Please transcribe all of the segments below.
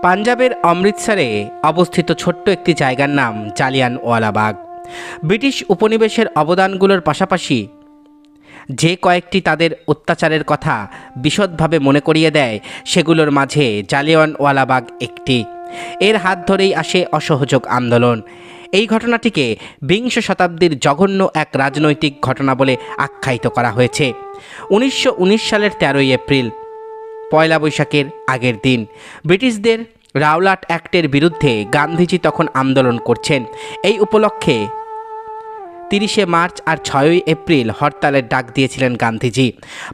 পাঞ্জাবের অমৃতসরে অবস্থিত ছোট্ট একটি জায়গার নাম জালিয়ানওয়ালাবাগ। ব্রিটিশ উপনিবেশের অবদানগুলোর পাশাপাশি যে কয়েকটি তাদের অত্যাচারের কথা বিশদভাবে মনে করিয়ে দেয়, সেগুলোর মাঝে জালিয়ানওয়ালাবাগ একটি। এর হাত ধরেই আসে অসহযোগ আন্দোলন। এই ঘটনাটিকে বিংশ শতাব্দীর জঘন্য এক রাজনৈতিক ঘটনা বলে আখ্যায়িত করা হয়েছে। 1919 সালের 13ই এপ্রিল, পয়লা বৈশাখের আগের দিন, ব্রিটিশদের রাওলাট অ্যাক্টের বিরুদ্ধে গান্ধীজি তখন আন্দোলন করছেন। এই উপলক্ষে 30শে মার্চ আর 6ই এপ্রিল হরতালের ডাক দিয়েছিলেন গান্ধীজি।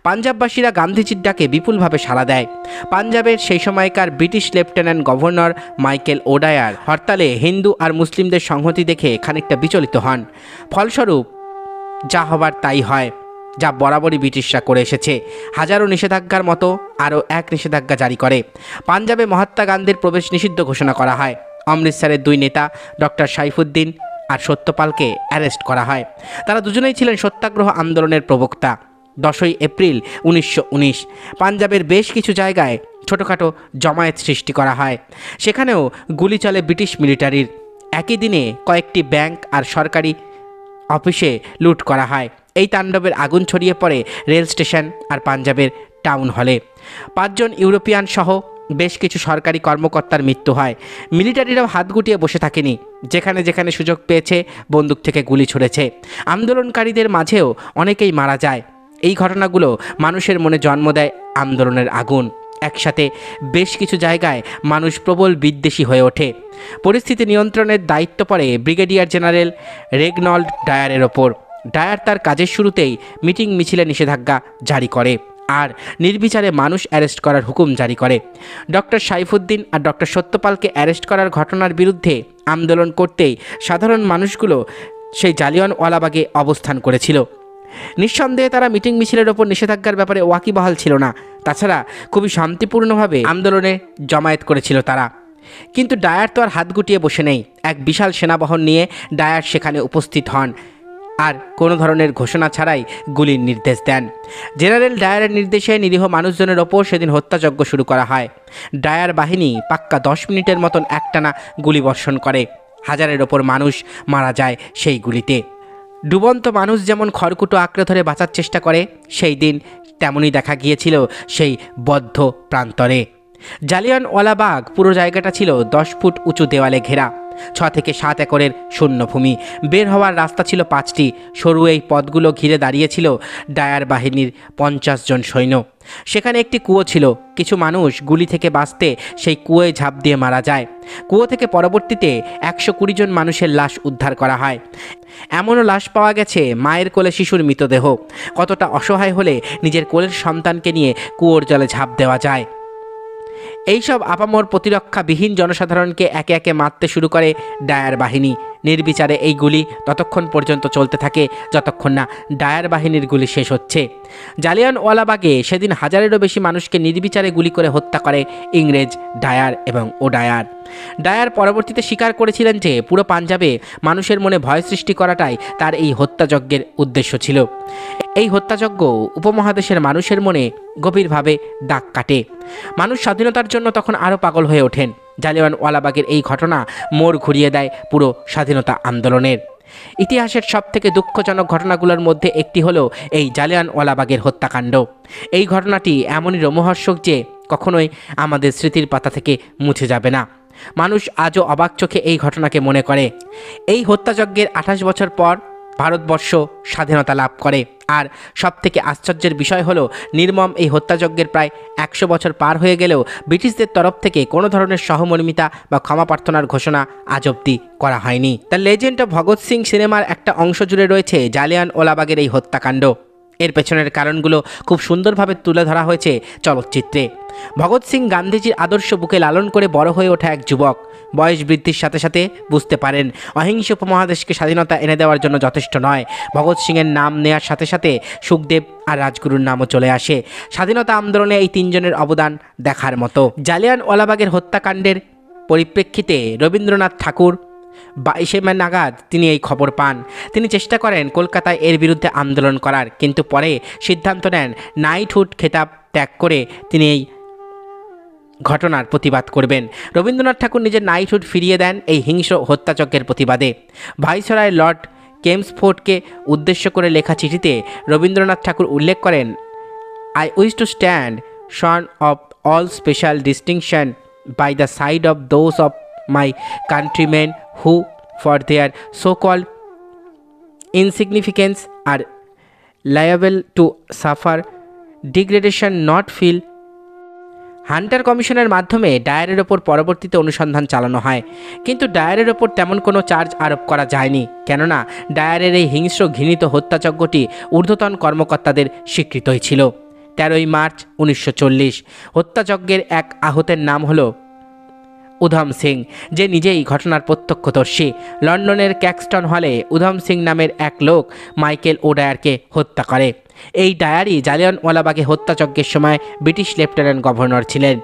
পাঞ্জাববাসীরা গান্ধীজির ডাকে বিপুলভাবে সাড়া দেয়। পাঞ্জাবের সেই সময়কার ব্রিটিশ লেফটেন্যান্ট গভর্নর মাইকেল ওডায়ার হরতালে হিন্দু আর মুসলিমদের সংহতি দেখে খানিকটা বিচলিত হন। ফলস্বরূপ যা হবার তাই হয়, যা বরাবরই ব্রিটিশরা করে এসেছে। হাজারো নিষেধাজ্ঞার মতো আরও এক নিষেধাজ্ঞা জারি করে। পাঞ্জাবে মহাত্মা গান্ধীর প্রবেশ নিষিদ্ধ ঘোষণা করা হয়। অমৃতসরের দুই নেতা ডক্টর সাইফুদ্দিন আর সত্যপালকে অ্যারেস্ট করা হয়। তারা দুজনেই ছিলেন সত্যাগ্রহ আন্দোলনের প্রবক্তা। 10ই এপ্রিল 1919 পাঞ্জাবের বেশ কিছু জায়গায় ছোটোখাটো জমায়েত সৃষ্টি করা হয়। সেখানেও গুলি চলে ব্রিটিশ মিলিটারির। একই দিনে কয়েকটি ব্যাংক আর সরকারি অফিসে লুট করা হয়। এই তাণ্ডবের আগুন ছড়িয়ে পড়ে রেল স্টেশন আর পাঞ্জাবের টাউন হলে। 5 জন ইউরোপিয়ান সহ বেশ কিছু সরকারি কর্মকর্তার মৃত্যু হয়। মিলিটারিরাও হাত গুটিয়ে বসে থাকেনি, যেখানে যেখানে সুযোগ পেয়েছে বন্দুক থেকে গুলি ছুড়েছে। আন্দোলনকারীদের মাঝেও অনেকেই মারা যায়। এই ঘটনাগুলো মানুষের মনে জন্ম দেয় আন্দোলনের আগুন। একসাথে বেশ কিছু জায়গায় মানুষ প্রবল বিদ্বেষী হয়ে ওঠে। পরিস্থিতি নিয়ন্ত্রণের দায়িত্ব পড়ে ব্রিগেডিয়ার জেনারেল রেগনল্ড ডায়ারের ওপর। ডায়ার তার কাজের শুরুতেই মিটিং মিছিলে নিষেধাজ্ঞা জারি করে আর নির্বিচারে মানুষ অ্যারেস্ট করার হুকুম জারি করে। ডক্টর সাইফুদ্দিন আর ডক্টর সত্যপালকে অ্যারেস্ট করার ঘটনার বিরুদ্ধে আন্দোলন করতেই সাধারণ মানুষগুলো সেই জালিয়ানওয়ালাবাগে অবস্থান করেছিল। নিঃসন্দেহে তারা মিটিং মিছিলের ওপর নিষেধাজ্ঞার ব্যাপারে ওয়াকিবহাল ছিল না। তাছাড়া খুবই শান্তিপূর্ণভাবে আন্দোলনে জমায়েত করেছিল তারা। কিন্তু ডায়ার তো আর হাত গুটিয়ে বসে নেই। এক বিশাল সেনাবহর নিয়ে ডায়ার সেখানে উপস্থিত হন আর কোনো ধরনের ঘোষণা ছাড়াই গুলির নির্দেশ দেন। জেনারেল ডায়ারের নির্দেশে নিরীহ মানুষজনের ওপর সেদিন হত্যাযজ্ঞ শুরু করা হয়। ডায়ার বাহিনী পাক্কা 10 মিনিটের মতন একটানা গুলিবর্ষণ করে। হাজারের ওপর মানুষ মারা যায় সেই গুলিতে। ডুবন্ত মানুষ যেমন খড়কুটো আঁকড়ে ধরে বাঁচার চেষ্টা করে, সেই দিন তেমনই দেখা গিয়েছিল সেই বদ্ধ প্রান্তরে। জালিয়ানওয়ালাবাগ পুরো জায়গাটা ছিল 10 ফুট উঁচু দেওয়ালে ঘেরা। 6 থেকে 7 একরের শূন্যভূমি। বের হওয়ার রাস্তা ছিল 5টি। সরু এই পথগুলো ঘিরে দাঁড়িয়েছিল ডায়ার বাহিনীর 50 জন সৈন্য। সেখানে একটি কুয়ো ছিল। কিছু মানুষ গুলি থেকে বাঁচতে সেই কুয়োয় ঝাঁপ দিয়ে মারা যায়। কুয়ো থেকে পরবর্তীতে 120 জন মানুষের লাশ উদ্ধার করা হয়। এমনও লাশ পাওয়া গেছে মায়ের কোলে শিশুর মৃতদেহ। কতটা অসহায় হলে নিজের কোলের সন্তানকে নিয়ে কুয়োর জলে ঝাঁপ দেওয়া যায়। এইসব আপামর প্রতিরক্ষাবিহীন জনসাধারণকে একে একে মারতে শুরু করে ডায়ার বাহিনী। নির্বিচারে এই গুলি ততক্ষণ পর্যন্ত চলতে থাকে যতক্ষণ না ডায়ার বাহিনীর গুলি শেষ হচ্ছে। জালিয়ানওয়ালাবাগে সেদিন হাজারেরও বেশি মানুষকে নির্বিচারে গুলি করে হত্যা করে ইংরেজ ডায়ার এবং ওডায়ার। ডায়ার পরবর্তীতে স্বীকার করেছিলেন যে পুরো পাঞ্জাবে মানুষের মনে ভয় সৃষ্টি করাটাই তার এই হত্যাযজ্ঞের উদ্দেশ্য ছিল। এই হত্যাযজ্ঞ উপমহাদেশের মানুষের মনে গভীরভাবে দাগ কাটে। মানুষ স্বাধীনতার জন্য তখন আরও পাগল হয়ে ওঠেন। জালিয়ানওয়ালাবাগের এই ঘটনা মোড় ঘুরিয়ে দেয় পুরো স্বাধীনতা আন্দোলনের। ইতিহাসের সবথেকে দুঃখজনক ঘটনাগুলোর মধ্যে একটি হলো এই জালিয়ানওয়ালাবাগের হত্যাকাণ্ড। এই ঘটনাটি এমনই রোমহর্ষক যে কখনোই আমাদের স্মৃতির পাতা থেকে মুছে যাবে না। মানুষ আজও অবাক চোখে এই ঘটনাকে মনে করে। এই হত্যাযজ্ঞের 28 বছর পর ভারতবর্ষ স্বাধীনতা লাভ করে। আর সবথেকে আশ্চর্যের বিষয় হলো, নির্মম এই হত্যাযজ্ঞের প্রায় 100 বছর পার হয়ে গেলেও ব্রিটিশদের তরফ থেকে কোনো ধরনের সহমর্মিতা বা ক্ষমা প্রার্থনার ঘোষণা আজ অবধি করা হয়নি। The legend of Bhagat Singh সিনেমার একটা অংশ জুড়ে রয়েছে জালিয়ানওয়ালাবাগের এই হত্যাকাণ্ড। এর পেছনের কারণগুলো খুব সুন্দরভাবে তুলে ধরা হয়েছে চলচ্চিত্রে। ভগৎ সিং গান্ধীজির আদর্শ বুকে লালন করে বড় হয়ে ওঠা এক যুবক। বয়স বৃদ্ধির সাথে সাথে বুঝতে পারেন অহিংস উপমহাদেশকে স্বাধীনতা এনে দেওয়ার জন্য যথেষ্ট নয়। ভগৎ সিংয়ের নাম নেয়ার সাথে সাথে সুখদেব আর রাজগুরুর নামও চলে আসে। স্বাধীনতা আন্দোলনে এই 3 জনের অবদান দেখার মতো। জালিয়ানওয়ালাবাগের হত্যাকাণ্ডের পরিপ্রেক্ষিতে রবীন্দ্রনাথ ঠাকুর 22শে মে নাগাদ তিনি এই খবর পান। তিনি চেষ্টা করেন কলকাতায় এর বিরুদ্ধে আন্দোলন করার, কিন্তু পরে সিদ্ধান্ত নেন নাইটহুড খেতাব ত্যাগ করে তিনি এই ঘটনার প্রতিবাদ করবেন। রবীন্দ্রনাথ ঠাকুর নিজের নাইটহুড ফিরিয়ে দেন এই হিংস্র হত্যাযজ্ঞের প্রতিবাদে। ভাইসরয় লর্ড কেমসফোর্ডকে উদ্দেশ্য করে লেখা চিঠিতে রবীন্দ্রনাথ ঠাকুর উল্লেখ করেন, I wish to stand shorn of all special distinction by the side of those of my countrymen who for their so called insignificance are liable to suffer degradation not feel। Hunter কমিশনের মাধ্যমে ডায়ারের ওপর পরবর্তীতে অনুসন্ধান চালানো হয়, কিন্তু ডায়ারের ওপর তেমন কোনো চার্জ আরোপ করা যায়নি, কেননা ডায়ারের এই হিংস্র ঘৃণিত হত্যাযজ্ঞটি ঊর্ধ্বতন কর্মকর্তাদের স্বীকৃতই ছিল। 13ই মার্চ 1940 হত্যাযজ্ঞের এক আহতের নাম হলো উধম সিং, যে নিজেই ঘটনার প্রত্যক্ষদর্শী। লন্ডনের ক্যাক্সটন হলে উধম সিং নামের এক লোক মাইকেল ওডায়ারকে হত্যা করে। এই ডায়ারি জালিয়ানওয়ালাবাগে হত্যাযজ্ঞের সময় ব্রিটিশ লেফটেন্যান্ট গভর্নর ছিলেন।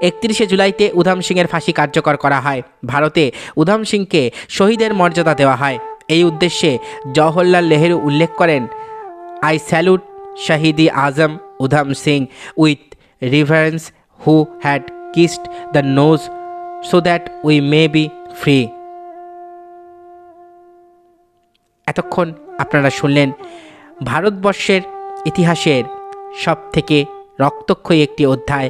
31শে জুলাইতে উধম সিংয়ের ফাঁসি কার্যকর করা হয়। ভারতে উধম সিংকে শহীদের মর্যাদা দেওয়া হয়। এই উদ্দেশ্যে জওহরলাল নেহেরু উল্লেখ করেন, I salute Shahidi Azam Udham Singh with reverence who had kissed the nose so that we may be free। এতক্ষণ আপনারা শুনলেন ভারতবর্ষের ইতিহাসের সবথেকে রক্তক্ষয়ী একটি অধ্যায়,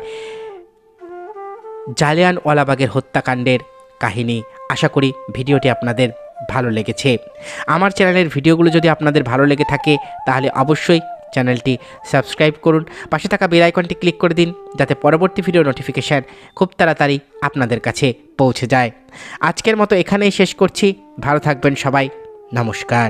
জালিয়ানওয়ালাবাগের হত্যাকাণ্ডের কাহিনী। আশা করি ভিডিওটি আপনাদের ভালো লেগেছে। আমার চ্যানেলের ভিডিওগুলো যদি আপনাদের ভালো লেগে থাকে তাহলে অবশ্যই চ্যানেলটি সাবস্ক্রাইব করুন, পাশে থাকা বেল আইকনটি ক্লিক করে দিন যাতে পরবর্তী ভিডিও নোটিফিকেশান খুব তাড়াতাড়ি আপনাদের কাছে পৌঁছে যায়। আজকের মতো এখানেই শেষ করছি। ভালো থাকবেন সবাই। নমস্কার।